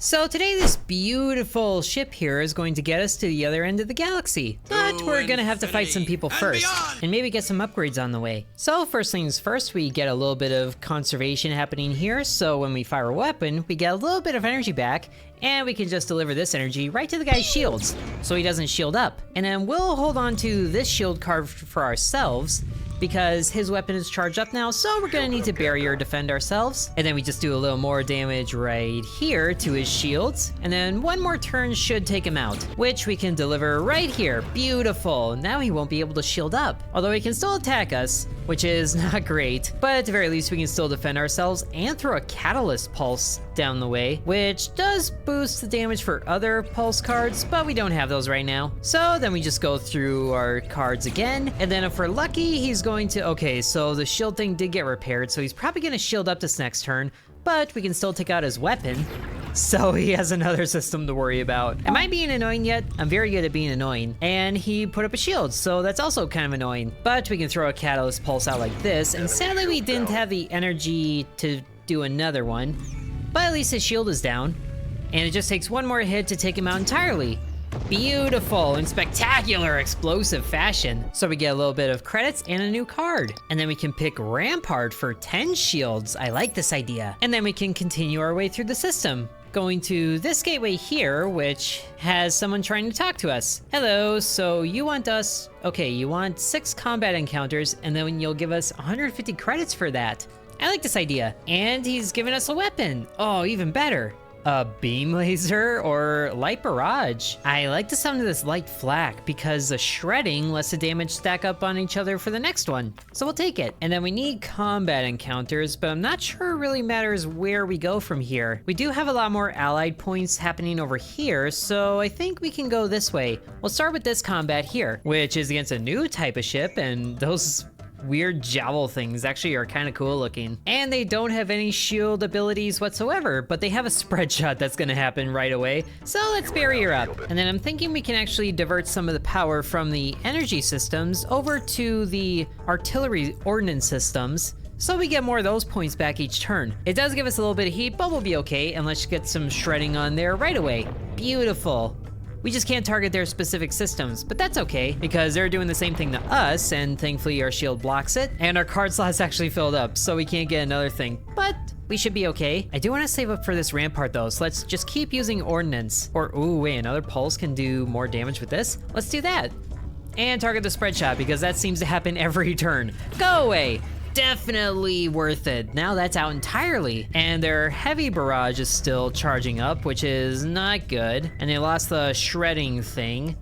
So today this beautiful ship here is going to get us to the other end of the galaxy. But we're gonna have to fight some people first, and maybe get some upgrades on the way. So first things first, we get a little bit of conservation happening here, so when we fire a weapon, we get a little bit of energy back, and we can just deliver this energy right to the guy's shields, so he doesn't shield up. And then we'll hold on to this shield card for ourselves, because his weapon is charged up now, so we're gonna need to barrier defend ourselves. And then we just do a little more damage right here to his shields, and then one more turn should take him out, which we can deliver right here. Beautiful. Now he won't be able to shield up, although he can still attack us, which is not great, but at the very least we can still defend ourselves and throw a catalyst pulse down the way, which does boost the damage for other pulse cards, but we don't have those right now. So then we just go through our cards again, and then if we're lucky, he's going to, okay, so the shield thing did get repaired, so he's probably gonna shield up this next turn, but we can still take out his weapon, so he has another system to worry about. Am I being annoying yet? I'm very good at being annoying. And he put up a shield, so that's also kind of annoying. But we can throw a catalyst pulse out like this, and sadly we didn't have the energy to do another one, but at least his shield is down, and it just takes one more hit to take him out entirely. Beautiful in spectacular explosive fashion. So we get a little bit of credits and a new card. And then we can pick Rampart for 10 shields. I like this idea. And then we can continue our way through the system, going to this gateway here, which has someone trying to talk to us. Hello, so you want us, okay, you want 6 combat encounters, and then you'll give us 150 credits for that. I like this idea. And he's giving us a weapon. Oh, even better. A beam laser or light barrage. I like the sound of this light flak because the shredding lets the damage stack up on each other for the next one. So we'll take it. And then we need combat encounters, but I'm not sure it really matters where we go from here. We do have a lot more allied points happening over here, so I think we can go this way. We'll start with this combat here, which is against a new type of ship, and those weird jowl things actually are kind of cool looking. And they don't have any shield abilities whatsoever, but they have a spread shot that's gonna happen right away. So let's barrier up. And then I'm thinking we can actually divert some of the power from the energy systems over to the artillery ordnance systems, so we get more of those points back each turn. It does give us a little bit of heat, but we'll be okay, and let's get some shredding on there right away. Beautiful. We just can't target their specific systems, but that's okay, because they're doing the same thing to us, and thankfully our shield blocks it, and our card slot's actually filled up, so we can't get another thing, but we should be okay. I do want to save up for this Rampart though, so let's just keep using Ordnance. Or, ooh, wait, another pulse can do more damage with this? Let's do that. And target the spread shot, because that seems to happen every turn. Go away! Definitely worth it. Now that's out entirely. And their heavy barrage is still charging up, which is not good. And they lost the shredding thing.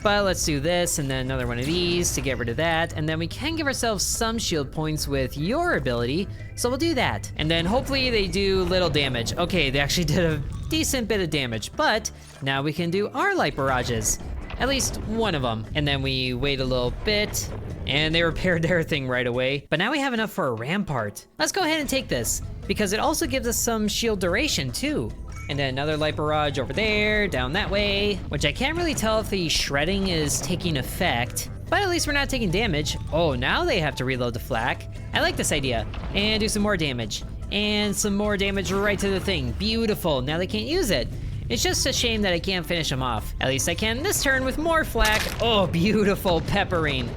But let's do this, and then another one of these to get rid of that. And then we can give ourselves some shield points with your ability, so we'll do that. And then hopefully they do little damage. Okay, they actually did a decent bit of damage, but now we can do our light barrages. At least one of them. And then we wait a little bit, and they repaired their thing right away. But now we have enough for a Rampart. Let's go ahead and take this, because it also gives us some shield duration too. And then another light barrage over there, down that way, which I can't really tell if the shredding is taking effect, but at least we're not taking damage. Oh, now they have to reload the flak. I like this idea. And do some more damage. And some more damage right to the thing. Beautiful, now they can't use it. It's just a shame that I can't finish him off. At least I can this turn with more flak. Oh, beautiful peppering.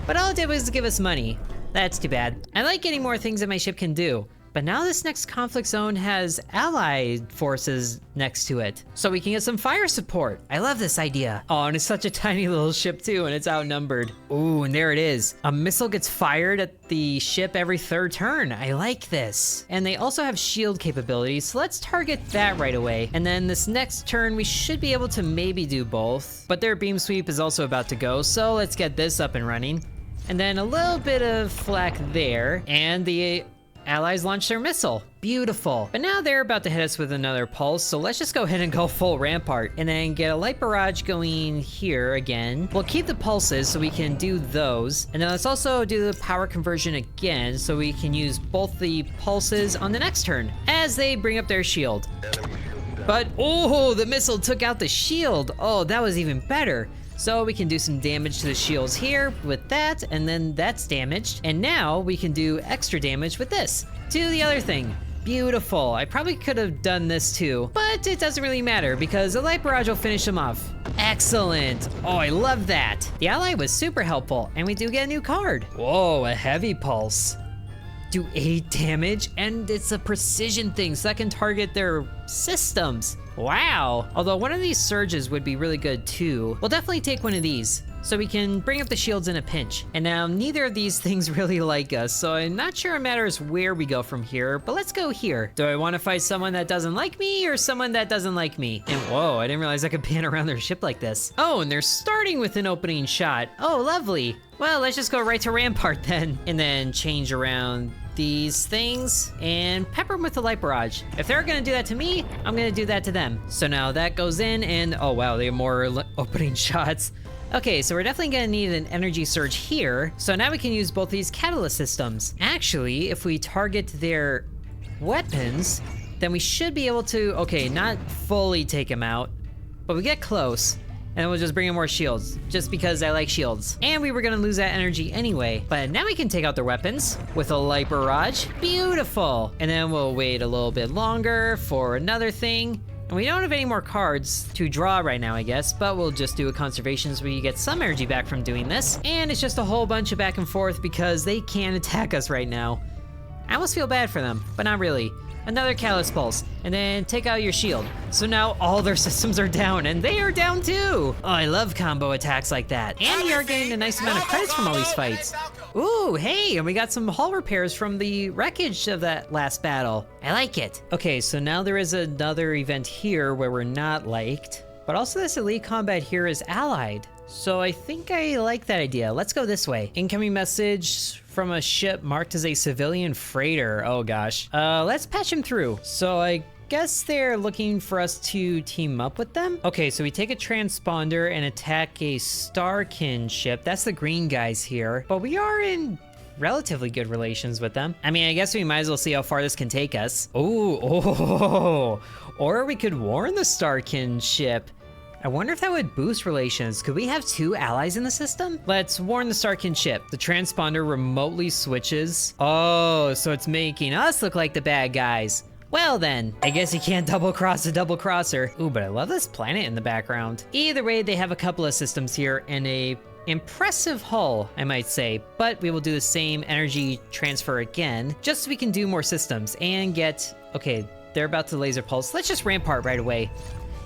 But all it did was give us money. That's too bad. I like getting more things that my ship can do. But now this next conflict zone has allied forces next to it, so we can get some fire support. I love this idea. Oh, and it's such a tiny little ship too, and it's outnumbered. Ooh, and there it is. A missile gets fired at the ship every 3rd turn. I like this. And they also have shield capabilities, so let's target that right away. And then this next turn, we should be able to maybe do both, but their beam sweep is also about to go, so let's get this up and running. And then a little bit of flak there, and the allies launch their missile. Beautiful. But now they're about to hit us with another pulse, so let's just go ahead and go full Rampart and then get a light barrage going here again. We'll keep the pulses so we can do those, and then let's also do the power conversion again so we can use both the pulses on the next turn as they bring up their shield. But oh, the missile took out the shield. Oh, that was even better. So we can do some damage to the shields here with that, and then that's damaged. And now we can do extra damage with this to the other thing. Beautiful. I probably could have done this too, but it doesn't really matter because the light barrage will finish them off. Excellent. Oh, I love that. The ally was super helpful, and we do get a new card. Whoa, a heavy pulse. Do 8 damage, and it's a precision thing, so that can target their systems. Wow. Although one of these surges would be really good too. We'll definitely take one of these, so we can bring up the shields in a pinch. And now neither of these things really like us, so I'm not sure it matters where we go from here, but let's go here. Do I want to fight someone that doesn't like me or someone that doesn't like me? And whoa, I didn't realize I could pan around their ship like this. Oh, and they're starting with an opening shot. Oh, lovely. Well, let's just go right to Rampart then, and then change around these things and pepper them with the light barrage. If they're gonna do that to me, I'm gonna do that to them. So now that goes in, and oh wow, they have more opening shots. Okay, so we're definitely gonna need an energy surge here. So now we can use both these catalyst systems. Actually, if we target their weapons, then we should be able to, okay, not fully take them out, but we get close. And we'll just bring in more shields, just because I like shields. And we were gonna lose that energy anyway. But now we can take out their weapons with a light barrage. Beautiful. And then we'll wait a little bit longer for another thing. And we don't have any more cards to draw right now, I guess, but we'll just do a conservation so we get some energy back from doing this. And it's just a whole bunch of back and forth because they can't attack us right now. I almost feel bad for them, but not really. Another Catalyst Pulse, and then take out your shield. So now all their systems are down, and they are down too! Oh, I love combo attacks like that. And we are getting a nice amount of credits from all these fights. Ooh, hey, and we got some hull repairs from the wreckage of that last battle. I like it. Okay, so now there is another event here where we're not liked, but also this elite combat here is allied. So I think I like that idea. Let's go this way. Incoming message from a ship marked as a civilian freighter. Oh gosh. Let's patch him through. So I guess they're looking for us to team up with them. Okay, so we take a transponder and attack a Starkin ship. That's the green guys here. But we are in relatively good relations with them. I mean, I guess we might as well see how far this can take us. Oh. Or we could warn the Starkin ship. I wonder if that would boost relations. Could we have 2 allies in the system? Let's warn the Starkin ship. The transponder remotely switches. Oh, so it's making us look like the bad guys. Well then, I guess you can't double cross a double crosser. Ooh, but I love this planet in the background. Either way, they have a couple of systems here and a impressive hull, I might say, but we will do the same energy transfer again, just so we can do more systems and get, okay, they're about to laser pulse. Let's just Rampart right away.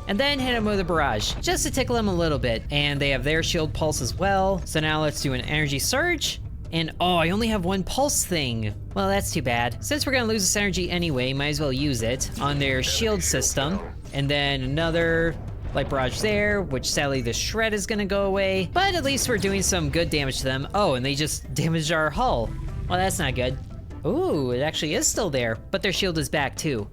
And then hit them with a barrage, just to tickle them a little bit. And they have their shield pulse as well. So now let's do an energy surge. And oh, I only have 1 pulse thing. Well, that's too bad. Since we're gonna lose this energy anyway, might as well use it on their shield system. And then another light barrage there, which sadly the shred is gonna go away. But at least we're doing some good damage to them. Oh, and they just damaged our hull. Well, that's not good. Ooh, it actually is still there, but their shield is back too.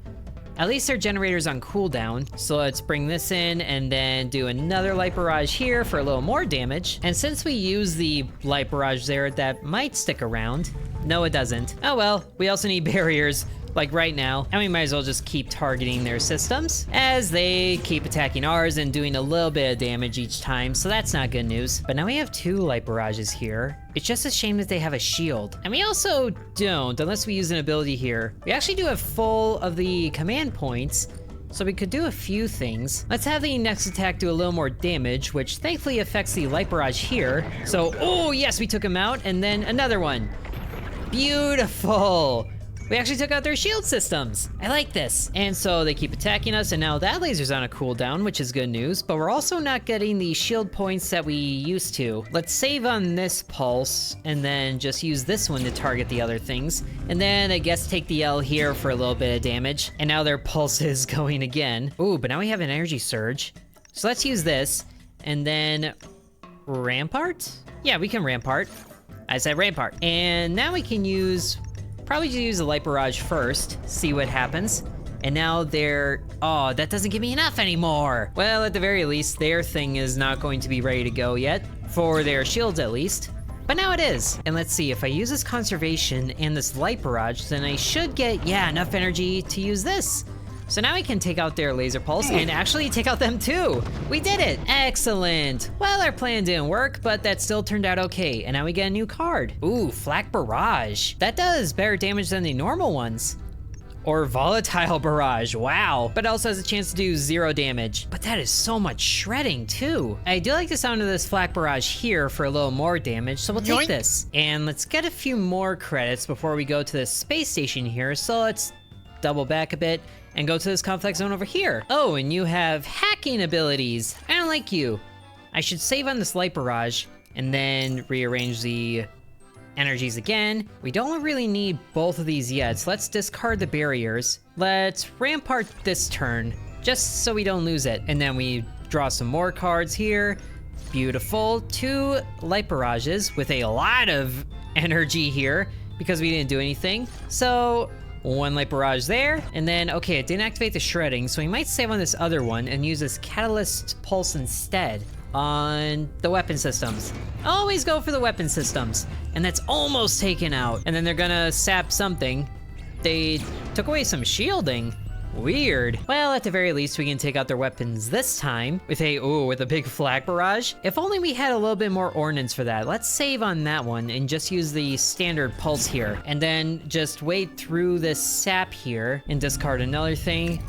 At least their generator's on cooldown, so let's bring this in and then do another light barrage here for a little more damage. And since we use the light barrage there, that might stick around. No, it doesn't. Oh well, we also need barriers, like right now, and we might as well just keep targeting their systems as they keep attacking ours and doing a little bit of damage each time, so that's not good news. But now we have 2 light barrages here. It's just a shame that they have a shield. And we also don't, unless we use an ability here. We actually do have full of the command points, so we could do a few things. Let's have the next attack do a little more damage, which thankfully affects the light barrage here. So, oh yes, we took him out, and then another one. Beautiful. We actually took out their shield systems. I like this. And so they keep attacking us, and now that laser's on a cooldown, which is good news, but we're also not getting the shield points that we used to. Let's save on this pulse, and then just use this one to target the other things. And then I guess take the L here for a little bit of damage. And now their pulse is going again. Ooh, but now we have an energy surge. So let's use this, and then Rampart? Yeah, we can Rampart. I said Rampart. And now we can use, probably just use the light barrage first, see what happens. And now they're, oh, that doesn't give me enough anymore. Well, at the very least, their thing is not going to be ready to go yet, for their shields at least. But now it is. And let's see, if I use this conservation and this light barrage, then I should get, yeah, enough energy to use this. So now we can take out their laser pulse and actually take out them too. We did it. Excellent. Well, our plan didn't work, but that still turned out okay. And now we get a new card. Ooh, flak barrage. That does better damage than the normal ones. or volatile barrage. Wow. But it also has a chance to do 0 damage. But that is so much shredding too. I do like the sound of this flak barrage here for a little more damage, so we'll take this. And let's get a few more credits before we go to the space station here. So let's double back a bit and go to this complex zone over here. Oh, and you have hacking abilities. I don't like you. I should save on this light barrage and then rearrange the energies again. We don't really need both of these yet, so let's discard the barriers. Let's rampart this turn, just so we don't lose it. And then we draw some more cards here. Beautiful. 2 light barrages with a lot of energy here because we didn't do anything. So 1 light barrage there, and then, okay, it didn't activate the shredding, so we might save on this other one and use this catalyst pulse instead on the weapon systems. Always go for the weapon systems. And that's almost taken out. And then they're gonna sap something. They took away some shielding. Weird. Well, at the very least, we can take out their weapons this time with a big flak barrage. If only we had a little bit more ordnance for that. Let's save on that one and just use the standard pulse here. And then just wait through this sap here and discard another thing.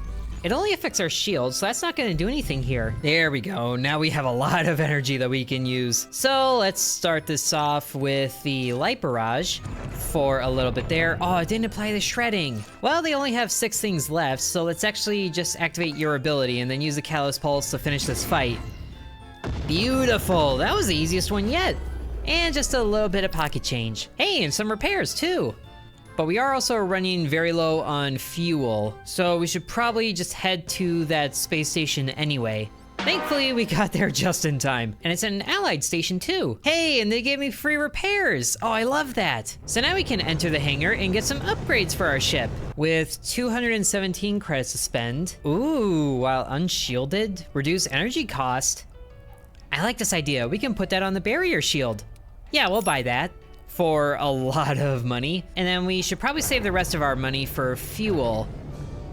It only affects our shield, so that's not gonna do anything here. There we go. Now we have a lot of energy that we can use. So let's start this off with the light barrage for a little bit there. Oh, it didn't apply the shredding. Well, they only have 6 things left, so let's actually just activate your ability and then use the Catalyst Pulse to finish this fight. Beautiful. That was the easiest one yet. And just a little bit of pocket change. Hey, and some repairs too. But we are also running very low on fuel, so we should probably just head to that space station anyway. Thankfully, we got there just in time. And it's an allied station too. Hey, and they gave me free repairs. Oh, I love that. So now we can enter the hangar and get some upgrades for our ship. With 217 credits to spend. Ooh, while unshielded, reduce energy cost. I like this idea. We can put that on the barrier shield. Yeah, we'll buy that for a lot of money. And then we should probably save the rest of our money for fuel.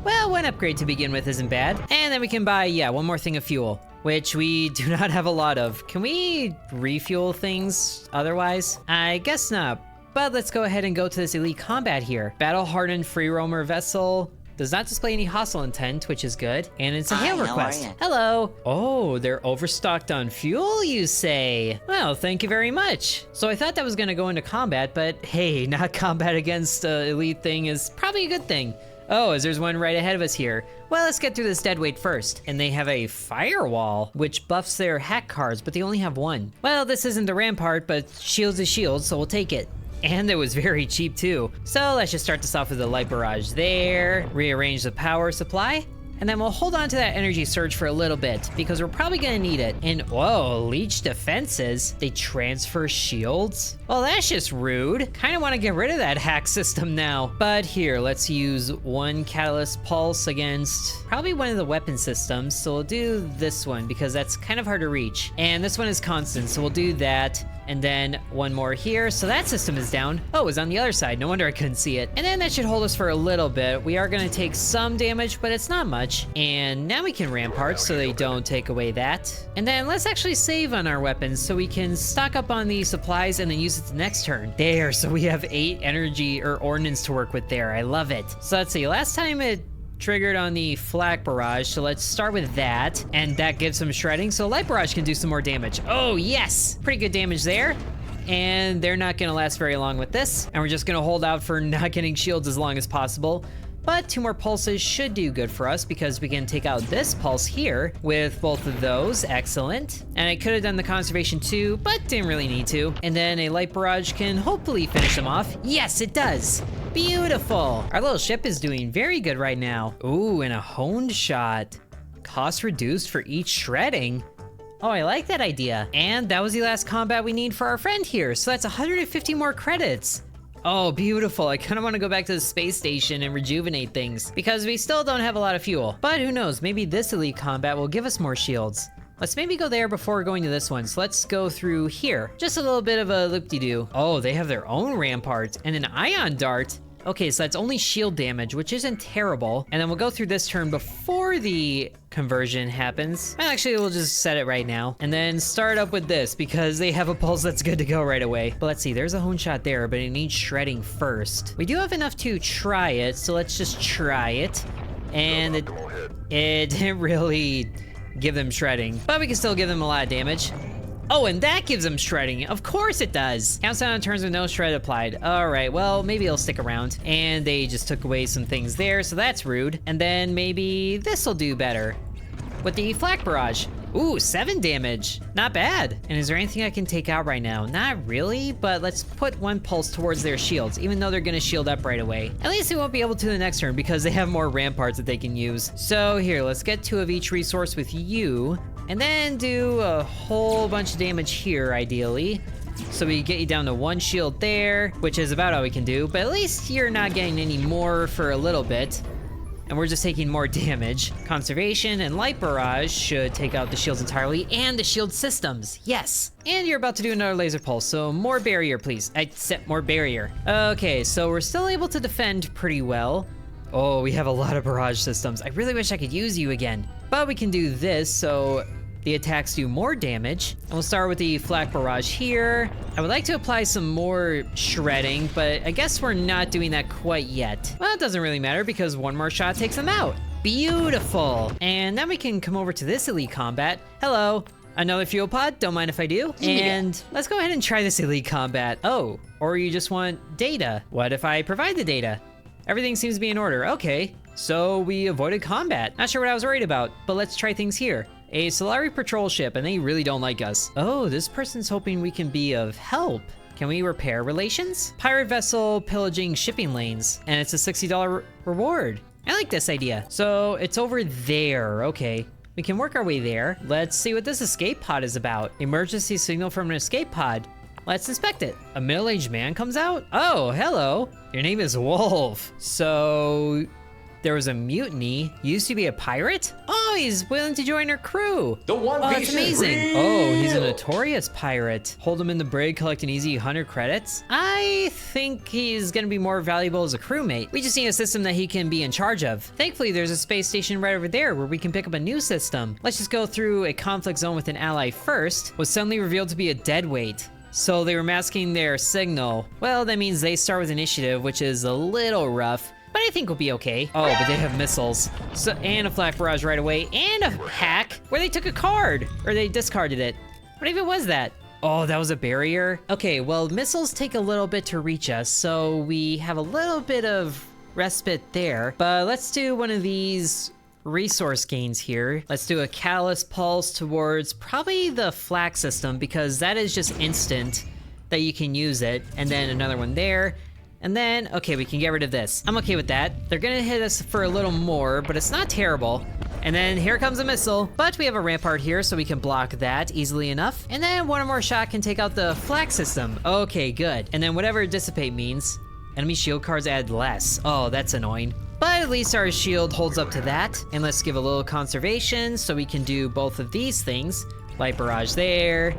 Well, 1 upgrade to begin with isn't bad. And then we can buy, 1 more thing of fuel, which we do not have a lot of. Can we refuel things otherwise? I guess not. But let's go ahead and go to this elite combat here. Battle-hardened free roamer vessel. Does not display any hostile intent, which is good. And it's a hail request. Hello. Oh, they're overstocked on fuel, you say? Well, thank you very much. So I thought that was gonna go into combat, but hey, not combat against elite thing is probably a good thing. Oh, as there's one right ahead of us here. Well, let's get through this deadweight first. And they have a firewall, which buffs their hack cards, but they only have 1. Well, this isn't the rampart, but shield's a shield, so we'll take it. And it was very cheap too. So let's just start this off with a light barrage there, rearrange the power supply, and then we'll hold on to that energy surge for a little bit because we're probably gonna need it. And whoa, leech defenses, they transfer shields? Well, that's just rude. Kinda wanna get rid of that hack system now. But here, let's use 1 catalyst pulse against probably one of the weapon systems. So we'll do this one because that's kind of hard to reach. And this one is constant, so we'll do that. And then 1 more here, so that system is down. Oh, it was on the other side, no wonder I couldn't see it. And then that should hold us for a little bit. We are gonna take some damage, but it's not much. And now we can rampart so they don't take away that. And then let's actually save on our weapons so we can stock up on the supplies and then use it the next turn. There, so we have 8 energy or ordnance to work with there. I love it. So let's see, last time it triggered on the flak barrage, so let's start with that, and that gives some shredding, so light barrage can do some more damage. Oh yes, pretty good damage there. And they're not gonna last very long with this, and we're just gonna hold out for not getting shields as long as possible. But 2 more pulses should do good for us because we can take out this pulse here with both of those. Excellent. And I could have done the conservation too, but didn't really need to. And then a light barrage can hopefully finish them off. Yes, it does. Beautiful. Our little ship is doing very good right now. Ooh, and a honed shot. Cost reduced for each shredding. Oh, I like that idea. And that was the last combat we need for our friend here. So that's 150 more credits. Oh, beautiful. I kind of want to go back to the space station and rejuvenate things because we still don't have a lot of fuel. But who knows, maybe this elite combat will give us more shields. Let's maybe go there before going to this one. So let's go through here. Just a little bit of a loop-de-doo. Oh, they have their own rampart and an ion dart. Okay, so that's only shield damage, which isn't terrible. And then we'll go through this turn before the conversion happens. Well, actually, we'll just set it right now. And then start up with this because they have a pulse that's good to go right away. But let's see, there's a hone shot there, but it needs shredding first. We do have enough to try it, so let's just try it. And it didn't really give them shredding, but we can still give them a lot of damage. Oh, and that gives them shredding. Of course it does. Counts down on turns with no shred applied. All right, well, maybe it'll stick around. And they just took away some things there, so that's rude. And then maybe this'll do better with the flak barrage. Ooh, 7 damage. Not bad. And is there anything I can take out right now? Not really, but let's put 1 pulse towards their shields, even though they're gonna shield up right away. At least they won't be able to the next turn because they have more ramparts that they can use. So here, let's get 2 of each resource with you, and then do a whole bunch of damage here, ideally. So we get you down to 1 shield there, which is about all we can do, but at least you're not getting any more for a little bit. And we're just taking more damage. Conservation and light barrage should take out the shields entirely and the shield systems. Yes. And you're about to do another laser pulse, so more barrier, please. I set more barrier. Okay, so we're still able to defend pretty well. Oh, we have a lot of barrage systems. I really wish I could use you again. But we can do this, so the attacks do more damage. And we'll start with the flak barrage here. I would like to apply some more shredding, but I guess we're not doing that quite yet. Well, it doesn't really matter because 1 more shot takes them out. Beautiful. And then we can come over to this elite combat. Hello. Another fuel pod, don't mind if I do. And let's go ahead and try this elite combat. Oh, or you just want data. What if I provide the data? Everything seems to be in order. Okay, so we avoided combat. Not sure what I was worried about, but let's try things here. A Solari patrol ship, and they really don't like us. Oh, this person's hoping we can be of help. Can we repair relations? Pirate vessel pillaging shipping lanes, and it's a $60 reward. I like this idea. So it's over there, okay. We can work our way there. Let's see what this escape pod is about. Emergency signal from an escape pod. Let's inspect it. A middle-aged man comes out? Oh, hello. Your name is Wolf. So there was a mutiny. You used to be a pirate? Oh, he's willing to join our crew. The One Piece that's amazing. is real. Oh, he's a notorious pirate. Hold him in the brig, collect an easy 100 credits. I think he's gonna be more valuable as a crewmate. We just need a system that he can be in charge of. Thankfully, there's a space station right over there where we can pick up a new system. Let's just go through a conflict zone with an ally first. Was suddenly revealed to be a deadweight. So they were masking their signal. Well, that means they start with initiative, which is a little rough, but I think we'll be okay. Oh, but they have missiles. So, and a flak barrage right away, and a hack where they took a card, or they discarded it. What even was that? Oh, that was a barrier? Okay, well, missiles take a little bit to reach us, so we have a little bit of respite there. But let's do one of these resource gains here. Let's do a catalyst pulse towards probably the flak system because that is just instant that you can use it. And then another one there. And then, okay, we can get rid of this. I'm okay with that. They're gonna hit us for a little more, but it's not terrible. And then here comes a missile, but we have a rampart here so we can block that easily enough. And then one more shot can take out the flak system. Okay, good. And then whatever dissipate means, enemy shield cards add less. Oh, that's annoying. But at least our shield holds up to that. And let's give a little conservation so we can do both of these things. Light barrage there,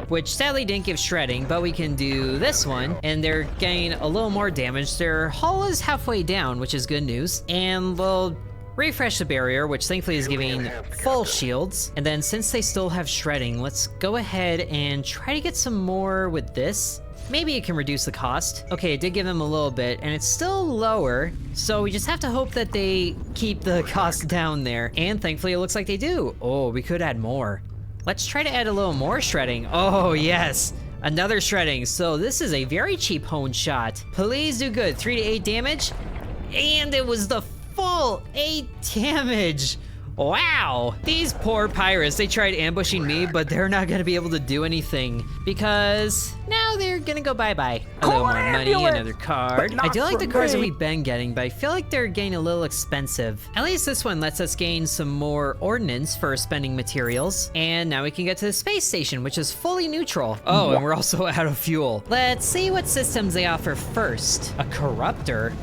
which sadly didn't give shredding, but we can do this one. And they're getting a little more damage. Their hull is halfway down, which is good news. And we'll refresh the barrier, which thankfully is giving full shields. And then since they still have shredding, let's go ahead and try to get some more with this. Maybe it can reduce the cost. Okay, it did give them a little bit, and it's still lower, so we just have to hope that they keep the cost down there. And thankfully, it looks like they do. Oh, we could add more. Let's try to add a little more shredding. Oh, yes. Another shredding. So this is a very cheap hone shot. Please do good. 3 to 8 damage. And it was the full 8 damage. Wow! These poor pirates, they tried ambushing me, but they're not gonna be able to do anything because now they're gonna go bye-bye. A little more money, another card. I do like the cards that we've been getting, but I feel like they're getting a little expensive. At least this one lets us gain some more ordnance for spending materials. And now we can get to the space station, which is fully neutral. Oh, and we're also out of fuel. Let's see what systems they offer first. A corruptor.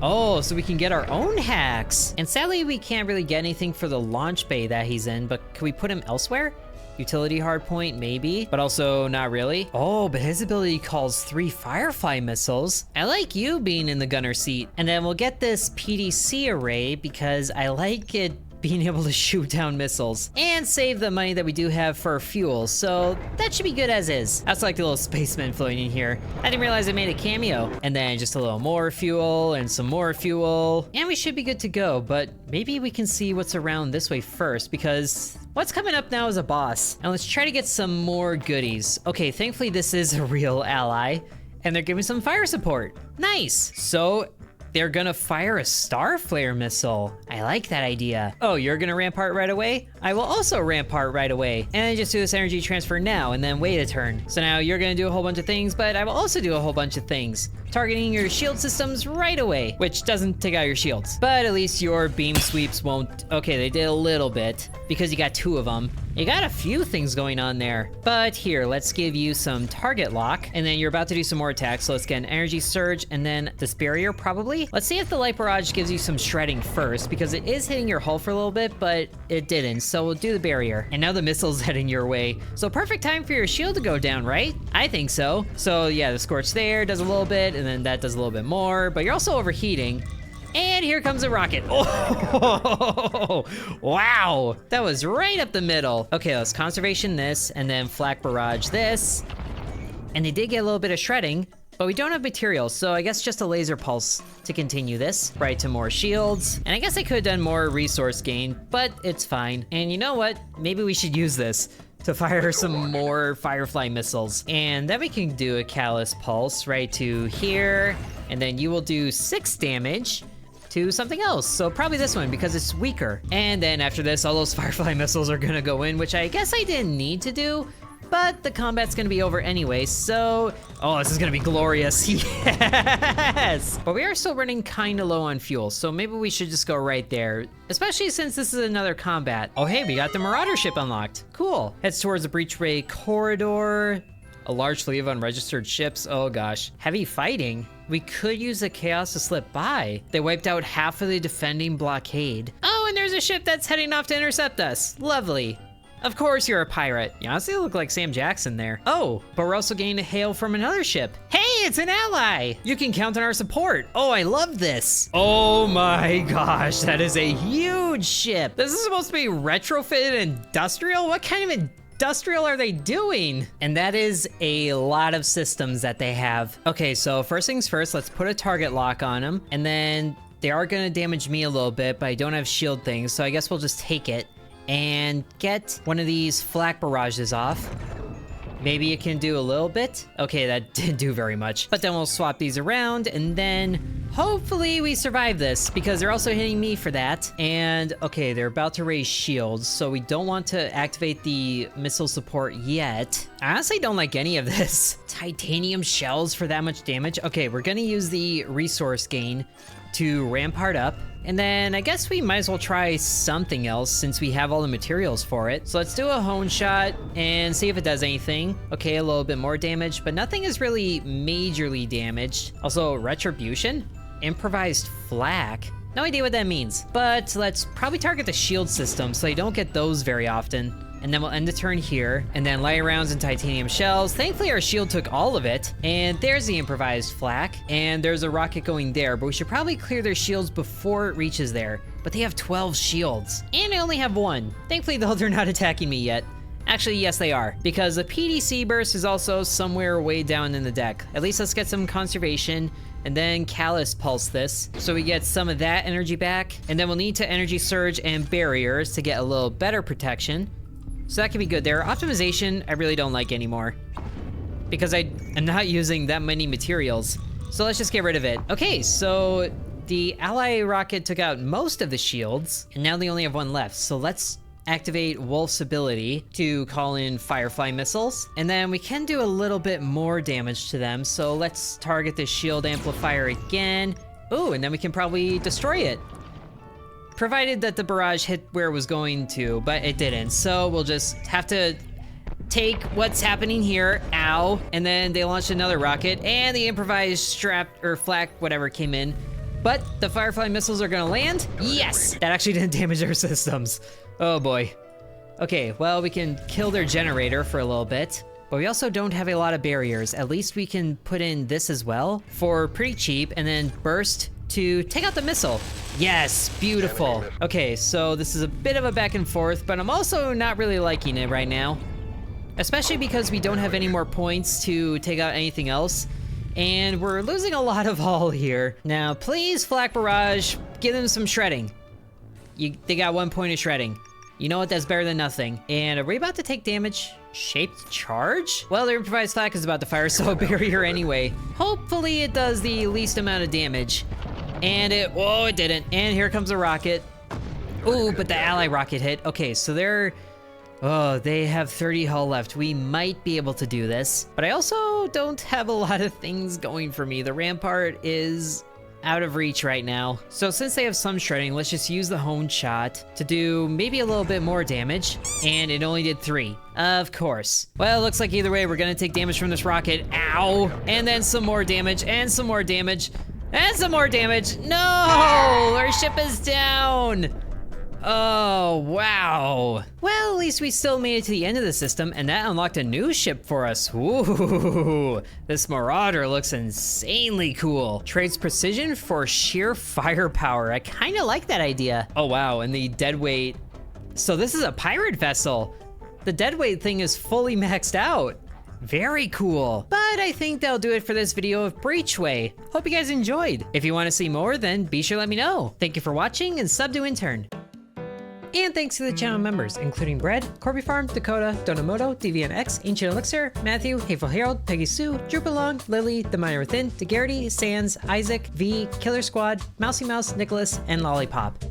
Oh, so we can get our own hacks. And sadly, we can't really get anything for the launch bay that he's in, but can we put him elsewhere? Utility hardpoint, maybe, but also not really. Oh, but his ability calls 3 Firefly missiles. I like you being in the gunner seat. And then we'll get this PDC array because I like it being able to shoot down missiles and save the money that we do have for fuel, so that should be good as is. That's like the little spaceman floating in here. I didn't realize I made a cameo. And then just a little more fuel and some more fuel, and we should be good to go, but maybe we can see what's around this way first, because what's coming up now is a boss. And let's try to get some more goodies. Okay, thankfully this is a real ally, and they're giving some fire support. Nice. So they're gonna fire a star flare missile. I like that idea. Oh, you're gonna rampart right away? I will also rampart right away. And I just do this energy transfer now and then wait a turn. So now you're gonna do a whole bunch of things, but I will also do a whole bunch of things. Targeting your shield systems right away, which doesn't take out your shields. But at least your beam sweeps won't. Okay, they did a little bit because you got 2 of them. You got a few things going on there. But here, let's give you some target lock, and then you're about to do some more attacks. So let's get an energy surge and then this barrier probably. Let's see if the light barrage gives you some shredding first, because it is hitting your hull for a little bit, but it didn't. So we'll do the barrier. And now the missile's heading your way. So perfect time for your shield to go down, right? I think so. So yeah, the scorch there does a little bit, and then that does a little bit more, but you're also overheating. And here comes a rocket. Oh, wow. That was right up the middle. Okay, let's conservation this, and then flak barrage this. And they did get a little bit of shredding, but we don't have materials, so I guess just a laser pulse to continue this. Right to more shields. And I guess I could have done more resource gain, but it's fine. And you know what? Maybe we should use this to fire some more Firefly missiles. And then we can do a Callus Pulse right to here, and then you will do 6 damage to something else. So probably this one because it's weaker. And then after this, all those Firefly missiles are gonna go in, which I guess I didn't need to do, but the combat's gonna be over anyway, so... Oh, this is gonna be glorious, yes! But we are still running kinda low on fuel, so maybe we should just go right there, especially since this is another combat. Oh hey, we got the marauder ship unlocked. Cool. Heads towards the Breachway corridor. A large fleet of unregistered ships, oh gosh. Heavy fighting? We could use the chaos to slip by. They wiped out half of the defending blockade. Oh, and there's a ship that's heading off to intercept us. Lovely. Of course you're a pirate. You honestly look like Sam Jackson there. Oh, but we're also getting a hail from another ship. Hey, it's an ally! You can count on our support. Oh, I love this. Oh my gosh, that is a huge ship. This is supposed to be retrofitted industrial? What kind of industrial are they doing? And that is a lot of systems that they have. Okay, so first things first, let's put a target lock on them. And then they are gonna damage me a little bit, but I don't have shield things, so I guess we'll just take it and get one of these flak barrages off. Maybe it can do a little bit. Okay, that didn't do very much. But then we'll swap these around, and then hopefully we survive this, because they're also hitting me for that. And okay, they're about to raise shields, so we don't want to activate the missile support yet. I honestly don't like any of this. Titanium shells for that much damage. Okay, we're gonna use the resource gain to rampart up. And then I guess we might as well try something else since we have all the materials for it. So let's do a hone shot and see if it does anything. Okay, a little bit more damage, but nothing is really majorly damaged. Also, retribution? Improvised flak? No idea what that means, but let's probably target the shield system so they don't get those very often. And then we'll end the turn here, and then light rounds and titanium shells. Thankfully, our shield took all of it. And there's the improvised flak, and there's a rocket going there, but we should probably clear their shields before it reaches there. But they have 12 shields, and I only have 1. Thankfully, though, they're not attacking me yet. Actually, yes, they are, because the PDC burst is also somewhere way down in the deck. At least let's get some conservation, and then Callus Pulse this, so we get some of that energy back. And then we'll need to energy surge and barriers to get a little better protection. So that can be good there. Optimization, I really don't like anymore, because I am not using that many materials. So let's just get rid of it. Okay, so the ally rocket took out most of the shields, and now they only have 1 left. So let's activate Wolf's ability to call in Firefly missiles, and then we can do a little bit more damage to them. So let's target the shield amplifier again. Ooh, and then we can probably destroy it, provided that the barrage hit where it was going to, but it didn't. So we'll just have to take what's happening here. Ow. And then they launched another rocket, and the improvised strap or flak, whatever, came in. But the Firefly missiles are gonna land. Yes! That actually didn't damage their systems. Oh boy. Okay, well, we can kill their generator for a little bit, but we also don't have a lot of barriers. At least we can put in this as well for pretty cheap, and then burst to take out the missile. Yes, beautiful. Okay, so this is a bit of a back and forth, but I'm also not really liking it right now. Especially because we don't have any more points to take out anything else, and we're losing a lot of hull here. Now, please, Flak Barrage, give them some shredding. They got 1 point of shredding. You know what, that's better than nothing. And are we about to take damage? Shaped charge? Well, their improvised flak is about to fire, so a barrier anyway. Hopefully it does the least amount of damage. And whoa, it didn't. And here comes a rocket. Ooh, but the ally rocket hit. Okay, so they have 30 hull left. We might be able to do this. But I also don't have a lot of things going for me. The rampart is out of reach right now. So since they have some shredding, let's just use the honed shot to do maybe a little bit more damage. And it only did 3. Of course. Well, it looks like either way, we're gonna take damage from this rocket. Ow! And then some more damage, and some more damage, and some more damage. No! Our ship is down! Oh, wow. Well, at least we still made it to the end of the system, and that unlocked a new ship for us. Ooh, this Marauder looks insanely cool. Trades precision for sheer firepower. I kind of like that idea. Oh, wow, and the deadweight. So this is a pirate vessel. The deadweight thing is fully maxed out. Very cool. But I think that'll do it for this video of Breachway. Hope you guys enjoyed. If you want to see more, then be sure to let me know. Thank you for watching, and sub to Intern. And thanks to the channel members, including Bread, Corby Farm, Dakota, Donamoto, DVNX, Ancient Elixir, Matthew, Hateful Harold, Peggy Sue, Droopalong, Lily, The Miner Within, DeGarrity, Sans, Isaac, V, Killer Squad, Mousy Mouse, Nicholas, and Lollipop.